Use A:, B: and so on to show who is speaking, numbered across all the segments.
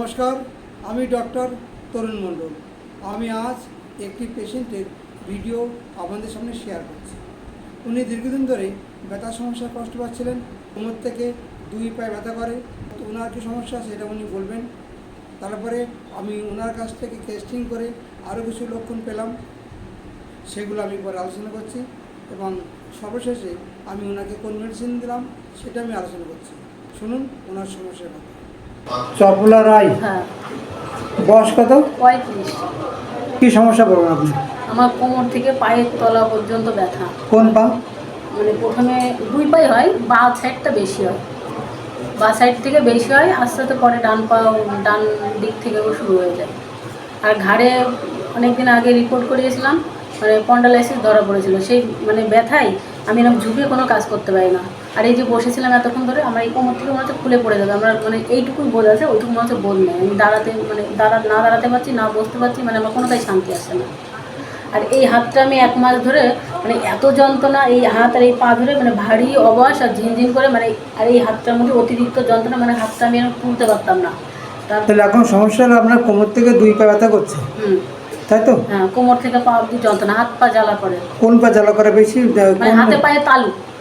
A: নমস্কার, আমি ডক্টর তরুণ মণ্ডল। আমি আজ একটি পেশেন্টের ভিডিও আপনাদের সামনে শেয়ার করছি। উনি দীর্ঘদিন ধরে ব্যথা সমস্যায় কষ্ট পাচ্ছিলেন। কোমর থেকে দুই পায়ে ব্যথা করে। তো ওনার কী সমস্যা সেটা উনি বলবেন। তারপরে আমি ওনার কাছ থেকে টেস্টিং করে আরও কিছু লক্ষণ পেলাম, সেগুলো আমি পরে আলোচনা করছি। এবং সর্বশেষে আমি ওনাকে কোন মেডিসিন দিলাম সেটা আমি আলোচনা করছি। শুনুন ওনার সমস্যার কথা। চপলা রায়,
B: হ্যাঁ,
A: বয়স কত?
B: 35।
A: কি সমস্যা বলবেন আপনি?
B: আমার কোমর থেকে পায়ের তলা পর্যন্ত ব্যথা।
A: কোন পা?
B: মানে প্রথমে দুই পায়ে হয়, বাঁ সাইডটা বেশি হয়, বাঁ সাইড থেকে বেশি হয়, আস্তে আস্তে পরে ডান দিক থেকেও শুরু হয়ে যায়। আর ঘাড়ে অনেকদিন আগে রিপোর্ট করিয়েছিলাম, মানে স্পন্ডালাইসিস ধরা পড়েছিল। সেই মানে ব্যথায় আমি এরকম ঝুঁকে কোনো কাজ করতে পারি না। আর এই যে বসেছিলাম এতক্ষণ ধরে, আমার এই কোমর থেকে মনে হচ্ছে খুলে পড়ে যাবে। আমরা মানে এইটুকুই বোধ আছে, ওইটুকু মনে হচ্ছে বোধ নেই। আমি না দাঁড়াতে পারছি, না বসতে পারছি, মানে আমার কোনোটাই শান্তি আসছে না। আর এই হাতটা আমি 1 মাস ধরে মানে এত যন্ত্রণা, এই হাত আর এই পা ধরে মানে ভারী অবশ আর ঝিনঝিন করে, মানে আর এই হাতটার মধ্যে অতিরিক্ত যন্ত্রণা, মানে হাতটা আমি এরকম তুলতে পারতাম না।
A: তাহলে এখন সমস্যা হলো আপনার কোমর থেকে দুই পা ব্যথা করছে, তাই তো?
B: হ্যাঁ, কোমর থেকে পা অবধি যন্ত্রণা, হাত পা জ্বালা করে।
A: কোন পা জ্বালা করে বেশি?
B: মানে হাতে পায়ে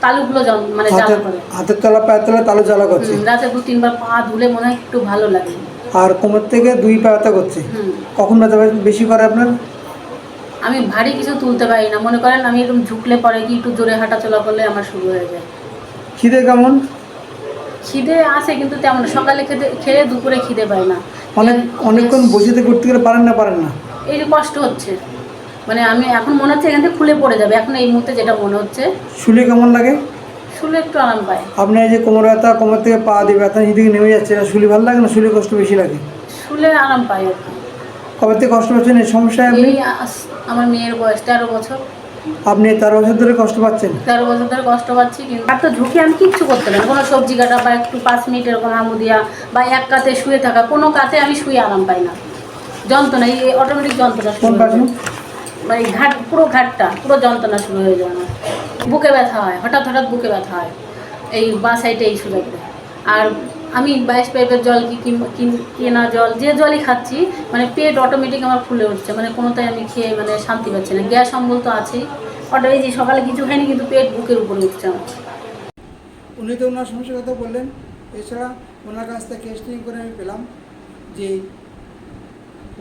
B: তালুগুলো মানে জ্বালা করে।
A: হাতের তলা, পায়ের তলা তালু জ্বালা করছে।
B: রাতে 2-3 বার পা ধুলে মনে হয় একটু ভালো লাগে।
A: আর কোমর থেকে দুই পা ব্যথা করছে। কখন ব্যথা বেশি করে আপনার?
B: আমি ভারী কিছু তুলতে পারি না। মনে করেন আমি এরকম ঝুঁকলে পরে কি একটু জোরে হাঁটা চলা করলে আমার শুরু হয়ে যায়।
A: খিদে কেমন?
B: খিদে আসে কিন্তু তেমন, সকালে খেয়ে দুপুরে খিদে পাই না।
A: অনেকক্ষণ বসে থেকে উঠতে গেলে পারেন না?
B: এই যে কষ্ট হচ্ছে, মানে আমি এখন মনে হচ্ছে এখান থেকে খুলে পড়ে যাবে। এখন এই মুহূর্তে যেটা মনে হচ্ছে।
A: শুলে কেমন লাগে?
B: শুলে একটু আরাম পায়।
A: আপনার এই যে কোমর ব্যথা, কোমর থেকে পা দিয়ে ব্যথা এদিকে নেমে যাচ্ছে, এটা শুলে ভালো লাগে না শুলে কষ্ট বেশি লাগে?
B: শুলে আরাম পাই আর কি।
A: কবে থেকে কষ্ট পাচ্ছেন এই সমস্যায় আপনি?
B: আমার মেয়ের বয়স 13 বছর।
A: আপনি 13 বছর ধরে কষ্ট পাচ্ছেন?
B: 13 বছর ধরে কষ্ট পাচ্ছি। কিন্তু আর তো ঝুঁকি আমি কিচ্ছু করতে পারি না। কোনো সবজি কাটা বা একটু 5 মিনিট এরকম হামু দিয়া বা এক কাতে শুয়ে থাকা, কোনো কাতে আমি শুয়ে আরাম পাই না। যন্ত্রণা, এই অটোমেটিক যন্ত্রণা শুরু হয়ে যায়। মানে পুরো ঘাটটা পুরো যন্ত্রণা শুরু হয়ে যায়। আমার বুকে ব্যথা হয়, হঠাৎ বুকে ব্যথা হয় এই বাঁ সাইডে, এই সুযোগে। আর আমি 22 পাইপের জল কেনা জল, যে জলই খাচ্ছি, মানে পেট অটোমেটিক আমার ফুলে উঠছে। মানে কোনোটাই আমি খেয়ে মানে শান্তি পাচ্ছি না। গ্যাস অম্বল তো আছেই। এই যে সকালে কিছু খাইনি কিন্তু পেট বুকের উপরে উঠছে আমার।
A: উনি তো ওনার সমস্যার কথা বললেন। এছাড়া ওনার কাছ থেকে টেস্টিং করে আমি পেলাম যে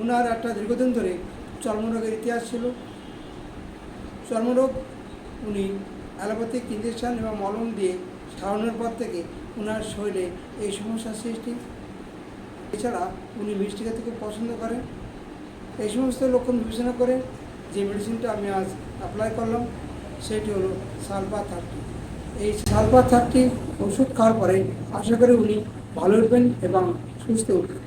A: ওনার একটা দীর্ঘদিন ধরে চর্মরোগের ইতিহাস ছিল। চর্মরোগ উনি অ্যালোপ্যাথিক ইঞ্জেকশন এবং মলম দিয়ে সারানোর পর থেকে ওনার শরীরে এই সমস্যার সৃষ্টি। এছাড়া উনি মিষ্টি খেতে খুব পছন্দ করেন। এই সমস্ত লক্ষণ বিবেচনা করে যে মেডিসিনটা আমি আজ অ্যাপ্লাই করলাম সেটি হলো সালফার 30। এই সালফার 30 ওষুধ খাওয়ার পরে আশা করি উনি ভালো উঠবেন এবং সুস্থ উঠবেন।